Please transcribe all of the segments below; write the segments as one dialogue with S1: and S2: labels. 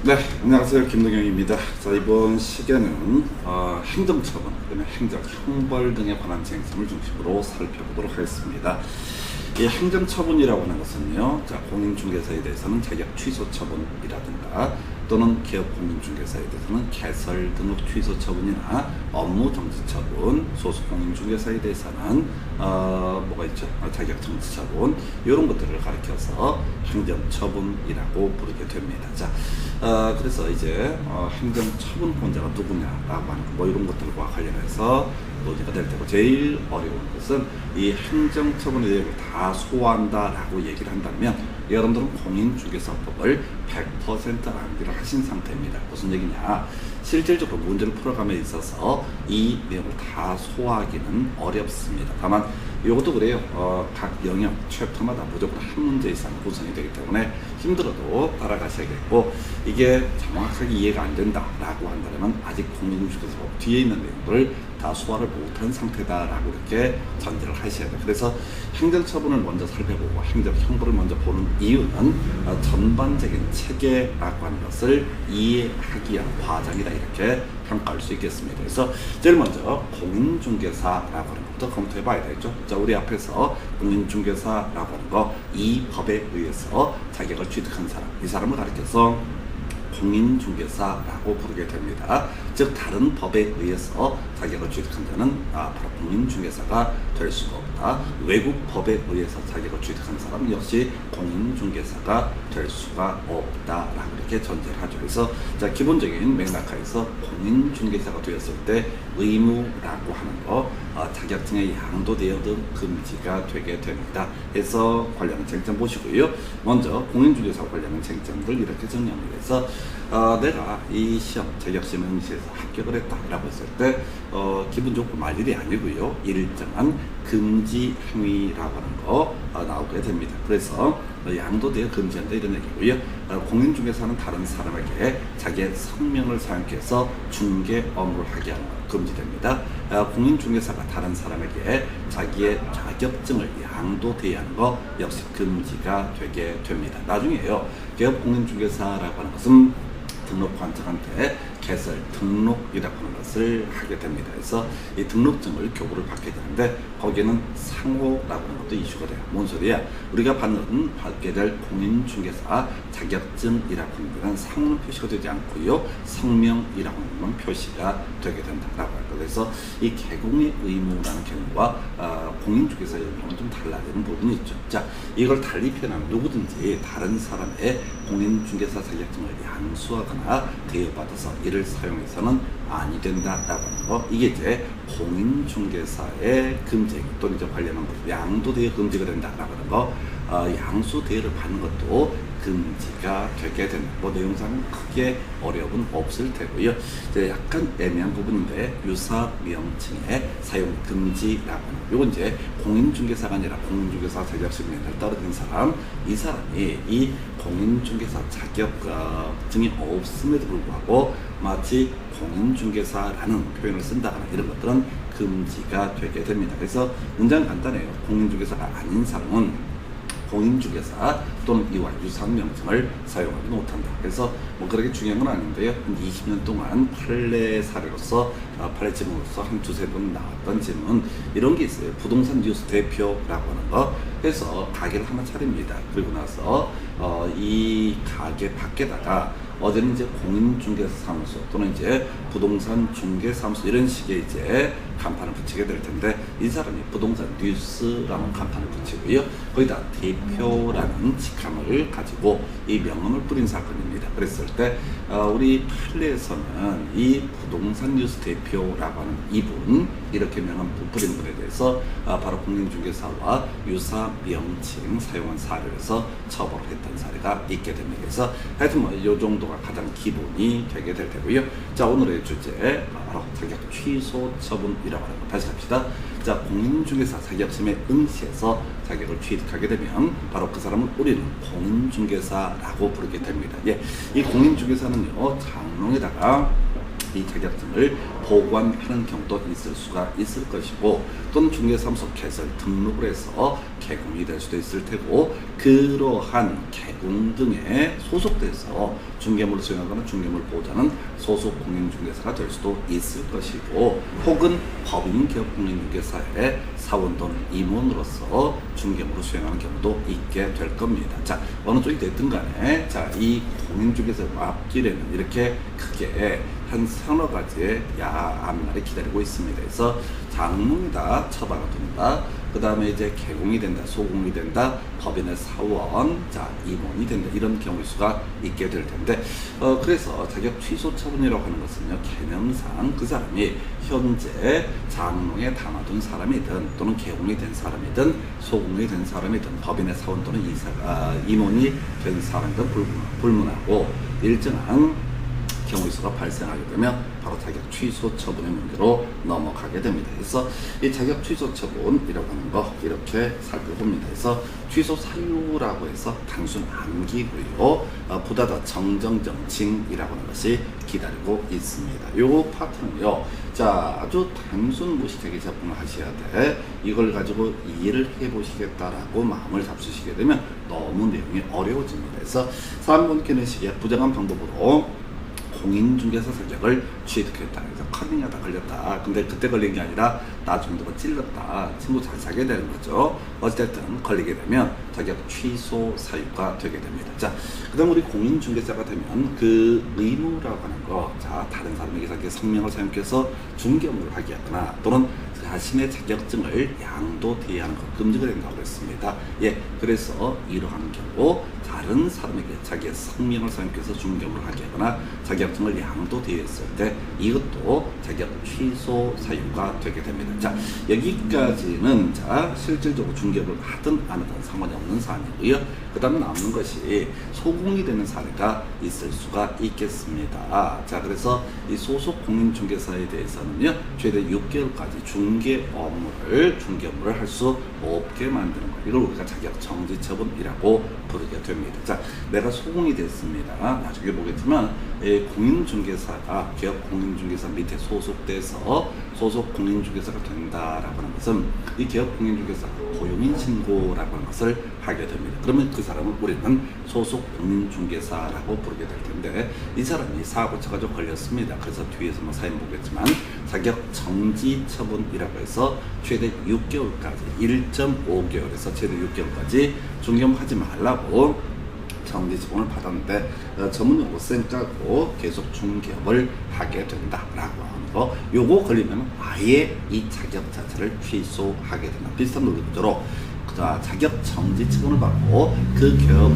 S1: 네, 안녕하세요. 김동영입니다. 자, 이번 시간은 행정처분, 그다음에 행정, 형벌 등에 관한 쟁점을 중심으로 살펴보도록 하겠습니다. 이 행정처분이라고 하는 것은요, 자, 공인중개사에 대해서는 자격 취소 처분이라든가 또는 기업 공인중개사에 대해서는 개설 등록 취소 처분이나 업무 정지 처분, 소속 공인중개사에 대해서는 뭐가 있죠? 자격 정지 처분, 이런 것들을 가리켜서 행정처분이라고 부르게 됩니다. 자, 그래서 이제 행정처분권자가 누구냐라고 하는 뭐 이런 것들과 관련해서 논의가 될 테고, 제일 어려운 것은 이 행정처분의 내용을 다 소화한다라고 얘기를 한다면 여러분들은 공인중개사법을 100% 암기를 하신 상태입니다. 무슨 얘기냐? 실질적으로 문제를 풀어감에 있어서 이 내용을 다 소화하기는 어렵습니다. 다만 이것도 그래요. 각 영역 챕터마다 무조건 한 문제 이상 구성이 되기 때문에 힘들어도 따라가셔야겠고, 이게 정확하게 이해가 안 된다라고 한다면 아직 공인중개사법 뒤에 있는 내용들을 다 소화를 못한 상태다라고 이렇게 전제를 하셔야 돼요. 그래서 행정처분을 먼저 살펴보고 행정형벌을 먼저 보는 이유는 전반적인 체계라고 하는 것을 이해하기 위한 과정이다, 이렇게 평가할 수 있겠습니다. 그래서 제일 먼저 공인중개사라고 하는 것부터 검토해 봐야 되겠죠. 자, 우리 앞에서 공인중개사라고 하는 거, 이 법에 의해서 자격을 취득한 사람, 이 사람을 가리켜서 공인중개사라고 부르게 됩니다. 즉 다른 법에 의해서 자격을 취득한 자는 바로 공인중개사가 될 수가 없다. 외국 법에 의해서 자격을 취득한 사람 역시 공인중개사가 될 수가 없다라고 이렇게 전제를 하죠. 그래서 자, 기본적인 맥락하에서 공인중개사가 되었을 때 의무라고 하는 거, 자격증의 양도되어든 금지가 되게 됩니다. 해서 관련한 쟁점 보시고요. 먼저 공인중개사 관련한 쟁점들 이렇게 정리합니다. 그래서 내가 이 시험, 자격시험 응시에서 합격을 했다라고 했을 때 기본적으로 말일이 아니고요, 일정한 금지 행위라고 하는 거 나오게 됩니다. 그래서 양도되어 금지한다, 이런 얘기고요. 공인중개사는 다른 사람에게 자기의 성명을 사용해서 중개 업무를 하게 하는 것 금지됩니다. 공인중개사가 다른 사람에게 자기의 자격증을 양도되어야 하는 것 역시 금지가 되게 됩니다. 나중에요, 개업 공인중개사라고 하는 것은 등록관청한테 개설, 등록이라고 하는 것을 하게 됩니다. 그래서 이 등록증을 교부를 받게 되는데 거기에는 상호라고 하는 것도 이슈가 돼요. 뭔 소리야? 우리가 받게 될 공인중개사 자격증이라고 하는 것은 상호는 표시가 되지 않고요, 성명이라고 하는 건 표시가 되게 된다라고 할 거예요. 그래서 이 개공의 의무라는 경우와 공인중개사의 경우는 좀 달라지는 부분이 있죠. 자, 이걸 달리 표현하면 누구든지 다른 사람의 공인중개사 자격증을 양수하거나 대여받아서 이를 사용해서는 아니 된다라고 하는 거, 이게 이제 공인중개사의 금지 또는 이제 관련한 것, 양도대여 금지가 된다라고 하는 거, 양수대여를 받는 것도 금지가 되게 된다. 뭐 내용상 크게 어려움은 없을 테고요. 이제 약간 애매한 부분인데 유사 명칭의 사용 금지라고 하는, 요건 이제 공인중개사가 아니라 공인중개사 자격증에 떨어진 사람, 이 사람이 이 공인중개사 자격증이 없음에도 불구하고 마치 공인중개사라는 표현을 쓴다거나 이런 것들은 금지가 되게 됩니다. 그래서 문장 간단해요. 공인중개사가 아닌 사람은 공인중개사 또는 이와 유사한 명칭을 사용하지 못한다. 그래서 뭐 그렇게 중요한 건 아닌데요. 한 20년 동안 판례 사례로서, 판례 질문으로서 한 두세 번 나왔던 질문, 이런 게 있어요. 부동산 뉴스 대표라고 하는 거. 그래서 가게를 하나 차립니다. 그리고 나서 이 가게 밖에다가 어제는 이제 공인중개사 사무소 또는 이제 부동산 중개사무소 이런 식의 이제 간판을 붙이게 될 텐데, 이 사람이 부동산 뉴스라는 간판을 붙이고요, 거기다 대표라는 직함을 가지고 이 명함을 뿌린 사건입니다. 그랬을 때 우리 판례에서는 이 부동산 뉴스 대표라고 하는 이분, 이렇게 명함 뿌린 분에 대해서 바로 공인중개사와 유사 명칭 사용한 사례에서 처벌을 했던 사례가 있게 됩니다. 그래서 하여튼 뭐 이 정도가 가장 기본이 되게 될 테고요. 자, 오늘의 주제 바로 자격 취소 처분이라고 하는 거 다시 합시다. 자, 공인중개사 자격시험에 응시해서 자격을 취득하게 되면 바로 그 사람을 우리는 공인중개사라고 부르게 됩니다. 예, 이 공인중개사는요, 장롱에다가 이 자격증을 보관하는 경우도 있을 수가 있을 것이고, 또는 중개사무소 개설 등록을 해서 개공이 될 수도 있을 테고, 그러한 개공 등에 소속돼서 중개물을 수행하거나 중개물 보호자는 소속 공인중개사가 될 수도 있을 것이고, 혹은 법인 기업 공인중개사의 사원 또는 임원으로서 중개물을 수행하는 경우도 있게 될 겁니다. 자, 어느 쪽이 됐든 간에, 자, 이 공인중개사 앞길에는 이렇게 크게 한 서너 가지의 앞날이 기다리고 있습니다. 그래서 장롱이다, 처바가 된다, 그 다음에 이제 개공이 된다, 소공이 된다, 법인의 사원, 자, 임원이 된다, 이런 경우일 수가 있게 될 텐데, 그래서 자격 취소 처분이라고 하는 것은요, 개념상 그 사람이 현재 장롱에 담아둔 사람이든, 또는 개공이 된 사람이든, 소공이 된 사람이든, 법인의 사원 또는 임원이 된 사람이든 불문하고, 일정한 경우의 수가 발생하게 되면 바로 자격 취소 처분의 문제로 넘어가게 됩니다. 그래서 이 자격 취소 처분이라고 하는 거 이렇게 살펴봅니다. 그래서 취소 사유라고 해서 단순 암기고요. 보다다 정정정칭이라고 하는 것이 기다리고 있습니다. 요 파트는요, 자, 아주 단순 무시하게 접근을 하셔야 돼. 이걸 가지고 이해를 해보시겠다라고 마음을 잡수시게 되면 너무 내용이 어려워집니다. 그래서 3번 기능식의 부정한 방법으로 공인중개사 자격을 취득했다. 그래서 커닝하다 걸렸다. 근데 그때 걸린 게 아니라 나중에 누가 찔렀다. 친구 잘 사게 되는 거죠. 어쨌든 걸리게 되면 자격 취소 사유가 되게 됩니다. 자, 그 다음 우리 공인중개사가 되면 그 의무라고 하는 거, 자, 다른 사람에게 성명을 사용해서 중개업무를 하게 하거나, 또는 자신의 자격증을 양도대여하는 것 금지가 된다고 했습니다. 예, 그래서 이러한 경우 다른 사람에게 자기의 성명을 사용해서 중개업무를 하게 하거나 자격증을 양도대여했을 때 이것도 자격 취소 사유가 되게 됩니다. 자, 여기까지는 자, 실질적으로 중개업을 하든 안 하든 상관이 없는 사안이고요. 그 다음에 남는 것이 소공이 되는 사례가 있을 수가 있겠습니다. 자, 그래서 이 소속 공인중개사에 대해서는요, 최대 6개월까지 중개 업무를 할 수 없게 만드는 것, 이걸 우리가 자격 정지 처분이라고 부르게 됩니다. 자, 내가 소공이 됐습니다. 나중에 보겠지만 공인중개사가 기업 공인중개사 밑에 소속돼서 소속 공인중개사가 된다라고 하는 것은 이 기업 공인중개사가 고용인 신고라고 하는 것을 하게 됩니다. 그러면 그 사람은 우리는 소속 공인중개사라고 부르게 될 텐데, 이 사람이 사고 쳐가지고 걸렸습니다. 그래서 뒤에서 뭐 사연 보겠지만 자격 정지 처분이라고 해서 최대 6개월까지 1.5개월에서 최대 6개월까지 중개업하지 말라고 정지 처분을 받았는데, 전문 용어 쌩 까고 계속 중개업을 하게 된다라고 하는 거, 요거 걸리면 아예 이 자격 자체를 취소하게 된다. 비슷한 논리 구조로 자격 정지 처분을 받고 그 기업,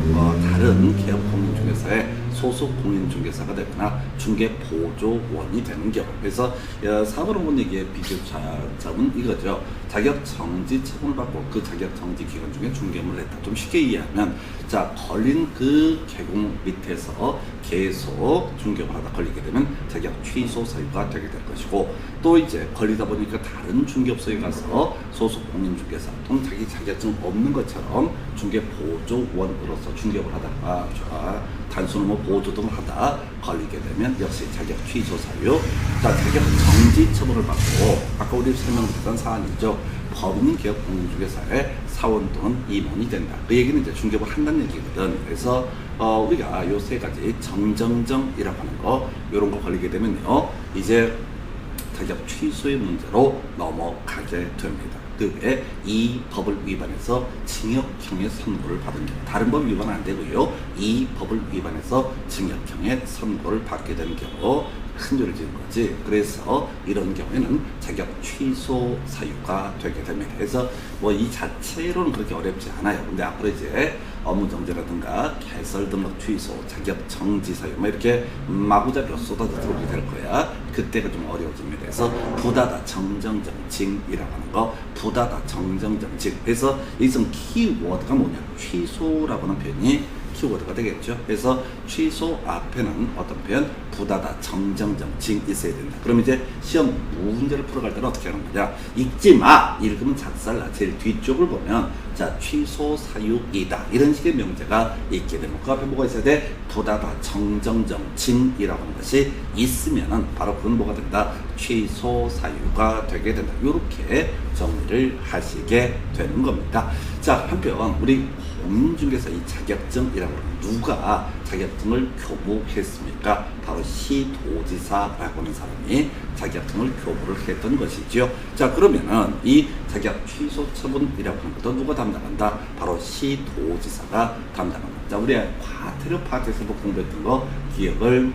S1: 다른 기업 공인중개사의 소속 공인중개사가 되거나 중개보조원이 되는 경우, 그래서 4번 얘기의 비교차점은 이거죠. 자격 정지 처분을 받고 그 자격 정지 기간 중에 중개업을 했다. 좀 쉽게 이해하면, 자, 걸린 그 개공 밑에서 계속 중개업을 하다 걸리게 되면 자격 취소 사유가 되게 될 것이고, 또 이제 걸리다 보니까 다른 중개업소에 가서 소속 공인중개사 또는 자기 자격증 없는 것처럼 중개보조원으로서 중개업을 하다가 단순 보조 등을 하다 걸리게 되면 역시 자격 취소 사유. 자, 자격 정지 처분을 받고 아까 우리 설명드렸던 사안이죠. 법인 기업 공인중개사의 사원 또는 임원이 된다. 그 얘기는 이제 중개업을 한다는 얘기거든. 그래서 우리가 요 세 가지 정정정이라고 하는 거, 요런 거 걸리게 되면요, 이제 자격 취소의 문제로 넘어가게 됩니다. 그 외에 이 법을 위반해서 징역형의 선고를 받은 경우, 다른 법 위반은 안 되고요, 이 법을 위반해서 징역형의 선고를 받게 되는 경우 큰 죄를 지은 거지. 그래서 이런 경우에는 자격 취소 사유가 되게 됩니다. 그래서 뭐 이 자체로는 그렇게 어렵지 않아요. 근데 앞으로 이제 업무 정지라든가 개설 등록 취소, 자격 정지 사유 뭐 이렇게 마구잡이로 쏟아져 들어오게 될 거야. 그때가 좀 어려워집니다. 그래서 부다다 정정정칭이라고 하는 거, 부다다 정정정칭. 그래서 이성 키워드가 뭐냐? 취소라고 하는 표현이 키워드가 되겠죠. 그래서 취소 앞에는 어떤 표현? 부다다, 정정정, 징 있어야 된다. 그럼 이제 시험 문제를 풀어갈 때는 어떻게 하는 거냐? 읽지 마! 읽으면 작살나. 제일 뒤쪽을 보면 자, 취소 사유이다. 이런 식의 명제가 있게 되면 그 앞에 뭐가 있어야 돼? 부다다, 정정정, 징이라고 하는 것이 있으면은 바로 그건 뭐가 된다? 취소 사유가 되게 된다. 이렇게 정리를 하시게 되는 겁니다. 자, 한편 우리 공인중개사 이 자격증이라고 하는 누가 자격증을 교부했습니까? 바로 시도지사라고 하는 사람이 자격증을 교부를 했던 것이죠. 자, 그러면은 이 자격 취소 처분이라고 하는 것도 누가 담당한다? 바로 시도지사가 담당합니다. 자, 우리 과태료 파트에서도 공부했던 거 기억을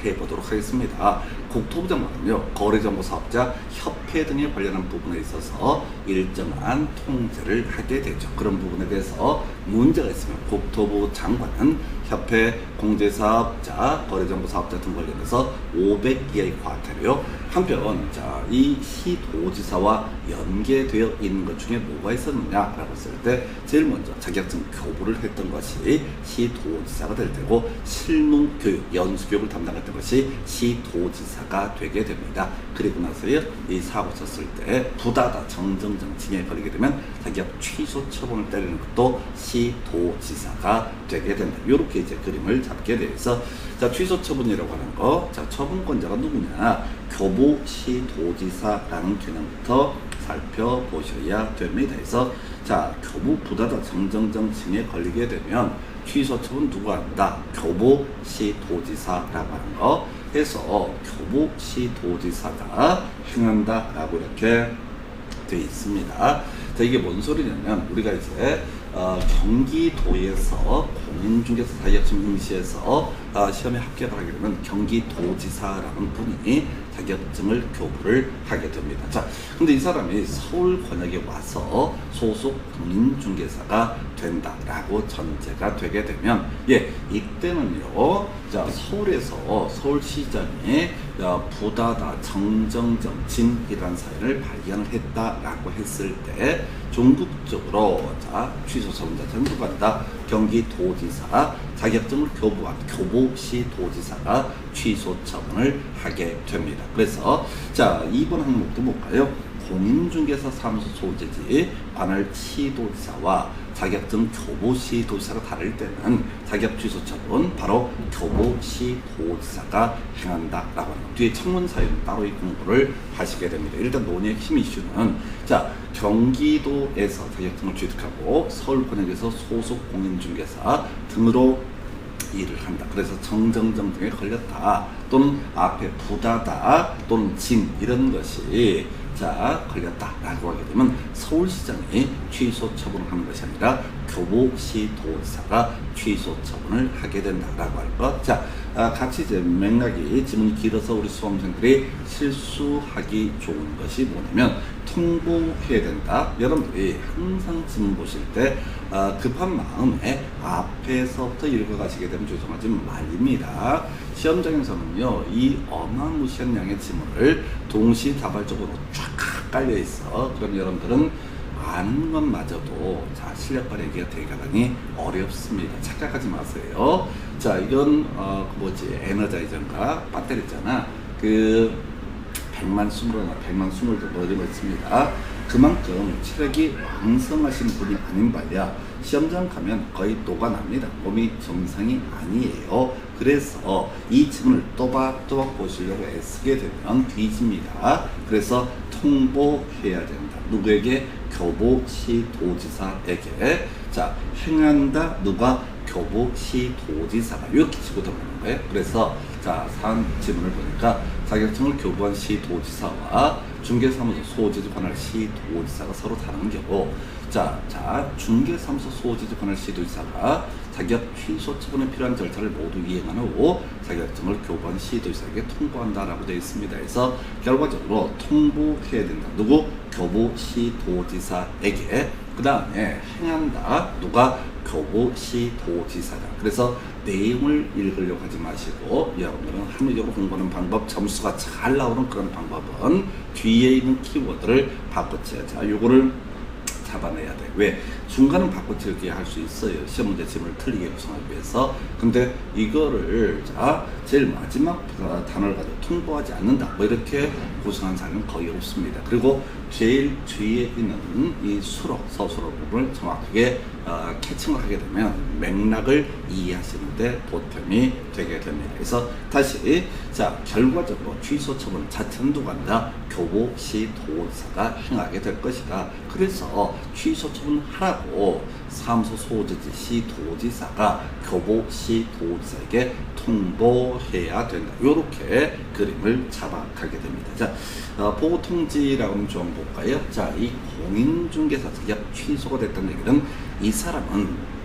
S1: 해보도록 하겠습니다. 국토부 장관은요, 거래정보사업자 협회 등에 관련한 부분에 있어서 일정한 통제를 하게 되죠. 그런 부분에 대해서 문제가 있으면 국토부 장관은 협회, 공제사업자, 거래정보사업자 등 관련해서 500 이하의 과태료. 한편 이 시도지사와 연계되어 있는 것 중에 뭐가 있었느냐라고 했을 때 제일 먼저 자격증 교부를 했던 것이 시도지사가 될 테고 실무교육, 연수교육을 담당했던 것이 시도지사가 되게 됩니다. 그리고 나서요, 이 사고 쳤을 때 부다다, 정정정, 징에 걸리게 되면 자격 취소 처분을 때리는 것도 시도지사가 되게 된다. 이렇게 이제 그림을 잡게 돼서 자, 취소 처분이라고 하는 거, 자, 처분권자가 누구냐? 교부시도지사라는 개념부터 살펴보셔야 됩니다. 그래서 자, 교부 부다다, 정정정, 징에 걸리게 되면 취소 처분 누가 한다? 교부시도지사라고 하는 거 해서 교부시도지사가 행한다라고 이렇게 되어 있습니다. 자, 이게 뭔 소리냐면 우리가 이제 경기도에서 공인중개사 자격증 응시해서 시험에 합격을 하게 되면 경기도지사라는 분이 자격증을 교부를 하게 됩니다. 자, 근데 이 사람이 서울권역에 와서 소속 공인중개사가 된다라고 전제가 되게 되면 이때는요, 자, 서울에서 서울시장이 부다다, 정정정, 징이라는 사연을 발견을 했다라고 했을 때 전국적으로 자, 취소 처분자 전부 간다. 경기도지사 자격증을 교부한 교부시도지사가 취소 처분을 하게 됩니다. 그래서 자, 이번 항목도 볼까요? 공인중개사 사무소 소재지 관할 시도지사와 자격증 교부시도지사가 다를 때는 자격 취소 처분 바로 교부시도지사가 행한다라고 하는 것. 뒤에 청문 사유는 따로 이 공부를 하시게 됩니다. 일단 논의의 핵심 이슈는 자, 경기도에서 자격증을 취득하고 서울권역에서 소속 공인중개사 등으로 일을 한다. 그래서 정정정 등에 걸렸다. 또는 앞에 부다다 또는 징 이런 것이 자, 걸렸다라고 하게 되면 서울시장이 취소 처분을 하는 것이 아니라 교부시도지사가 취소 처분을 하게 된다라고 할 것. 자, 같이 이제 맥락이 지문이 길어서 우리 수험생들이 실수하기 좋은 것이 뭐냐면 통보해야 된다. 여러분들이 항상 지문 보실 때 급한 마음에 앞에서부터 읽어가시게 되면 죄송하지 말입니다. 시험장에서는요, 이 어마무시한 양의 지문을 동시다발적으로 쫙 깔려 있어. 그럼 여러분들은 아는 것마저도 자, 실력 발휘하기가 대단히 어렵습니다. 착각하지 마세요. 자, 이건 에너자이저인가 배터리 있잖아. 그 100만 20나 100만 20도 넣어져 있습니다. 그만큼 체력이 왕성하신 분이 아닌 바야 시험장 가면 거의 녹아납니다. 몸이 정상이 아니에요. 그래서 이 지문을 또박또박 보시려고 애쓰게 되면 뒤집니다. 그래서 통보해야 된다. 누구에게? 교부시도지사에게. 자, 행한다. 누가? 교부시도지사가. 이렇게 치고 들어가는 거예요. 그래서 자, 사안 지문을 보니까 자격증을 교부한 시도지사와 중개사무소 소재지 관할 시도지사가 서로 다른 경우 자, 중개사무소 소재지 관할 시도지사가 자격 취소 처분에 필요한 절차를 모두 이행한 후 자격증을 교부한 시도지사에게 통보한다라고 되어 있습니다. 그래서 결과적으로 통보해야 된다. 누구? 교부시도지사에게. 그 다음에 행한다. 누가? 교부시도지사다. 그래서 내용을 읽으려고 하지 마시고 여러분들은 합리적으로 공부하는 방법, 점수가 잘 나오는 그런 방법은 뒤에 있는 키워드를 바꿔쳐야. 자, 요거를 잡아내야 돼. 왜? 중간은 바꿔치기 할 수 있어요. 시험 문제 지문을 틀리게 구성하기 위해서. 근데 이거를 자 제일 마지막 단어를 가지고 통보하지 않는다. 뭐 이렇게 구성한 사례는 거의 없습니다. 그리고 제일 뒤에 있는 이 수록, 서술어 부분을 정확하게 캐칭을 하게 되면 맥락을 이해하시는데 보탬이 되게 됩니다. 그래서 다시 자 결과적으로 취소 처분 자체는 누가 아니라 교보시 도지사가 행하게 될 것이다. 그래서 취소 처분하라고 사무소 소지지 시 도지사가 교보시 도지사에게 통보해야 된다. 이렇게 그림을 잡아가게 됩니다. 자, 보고 통지라고 하면 좀 볼까요? 자, 이 공인중개사 자격 취소가 됐다는 얘기는 이 사람은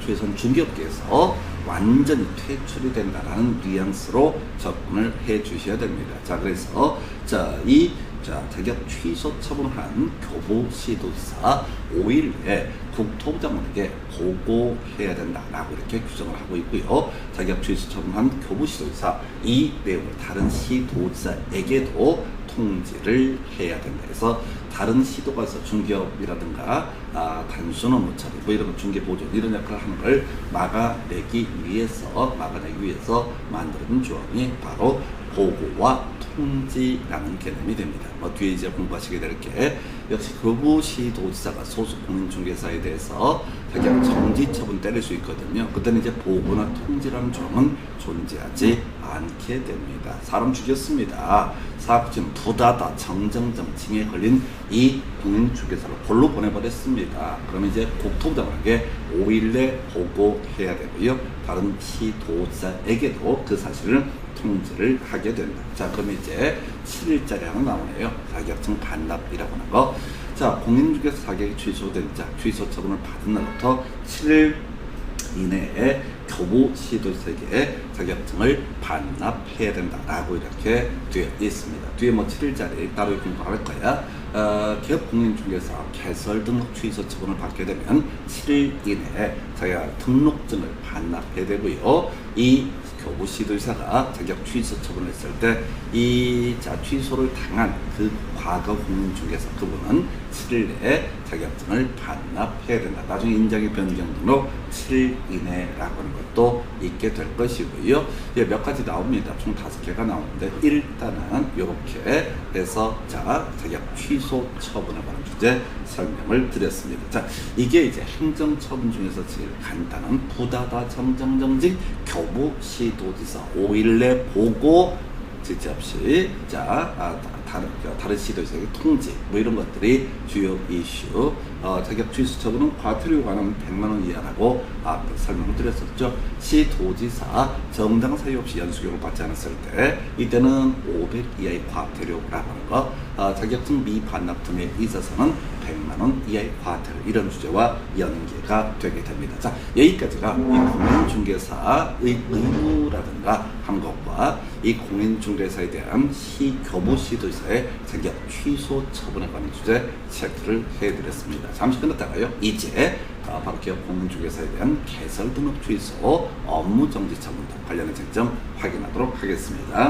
S1: 최소한 중개업계에서 완전히 퇴출이 된다라는 뉘앙스로 접근을 해 주셔야 됩니다. 자, 그래서 자격 취소 처분한 교보시도지사 5일 내에 국토부장관에게 보고해야 된다라고 이렇게 규정을 하고 있고요. 자격 취소 처분한 교보시도지사 이 내용을 다른 시도지사에게도 통지를 해야 된다. 그래서 다른 시도가 있어 중개업이라든가 단순 업무처리 뭐 이런 중개 보존 이런 역할을 하는 걸 막아내기 위해서 만들어진 조항이 바로 보고와 통지라는 개념이 됩니다. 뭐 뒤에 이제 공부하시게 될 게 역시 교보시도지사가 소속 공인중개사에 대해서 자격 정지 처분 때릴 수 있거든요. 그때는 이제 보고나 통지라는 조항은 존재하지 않게 됩니다. 사람 죽였습니다. 사업진 부다다 정정증에 걸린 이 공인중개사를 골로 보내버렸습니다. 그러면 이제 국토부장관에게 5일 내 보고해야 되고요. 다른 시도지사에게도 그 사실을 통지를 하게 된다. 자, 그럼 이제 7일짜리 하나 나오네요. 자격증 반납이라고 하는 거. 자, 공인중개사 자격이 취소된 자, 취소 처분을 받은 날부터 7일 이내에 교보시도지사에게 자격증을 반납해야 된다라고 이렇게 되어 있습니다. 뒤에 뭐 7일짜리 따로 공부할 거야. 기업공인중개사 개설 등록 취소 처분을 받게 되면 7일 이내에 자기가 등록증을 반납해야 되고요. 이 교보시도지사가 자격 취소 처분을 했을 때 이 취소를 당한 그 과거 공인중개사 그분은 7일 내에 자격증을 반납해야 된다. 나중에 인장의 변경 등록 7일 이내라고 하는 것도 있게 될 것이고요. 예, 몇 가지 나옵니다. 총 5개가 나오는데 일단은 이렇게 해서 자격 취소 처분에 관한 주제 설명을 드렸습니다. 자, 이게 이제 행정처분 중에서 제일 간단한 부다다 정정정직 교보시도지사 5일 내 보고 지체 없이 다른 시도지사에게 통지 뭐 이런 것들이 주요 이슈. 자격 취소 처분은 과태료 관하면 100만 원 이하라고 앞에 설명을 드렸었죠. 시도지사 정당 사유 없이 연수교육을 받지 않았을 때 이때는 500 이하의 과태료라고 하는 거. 자격증 미반납 등에 있어서는 100만 원 이하의 과태료 이런 주제와 연계가 되게 됩니다. 자, 여기까지가 이 공인중개사의 의무라든가 한 것과 이 공인중개사에 대한 교보시도지사의 자격 취소 처분에 관한 주제 체크를 해드렸습니다. 잠시 끝났다가요. 이제 바로 기업 공인중개사에 대한 개설 등록 취소 업무 정지 처분 등 관련된 쟁점 확인하도록 하겠습니다.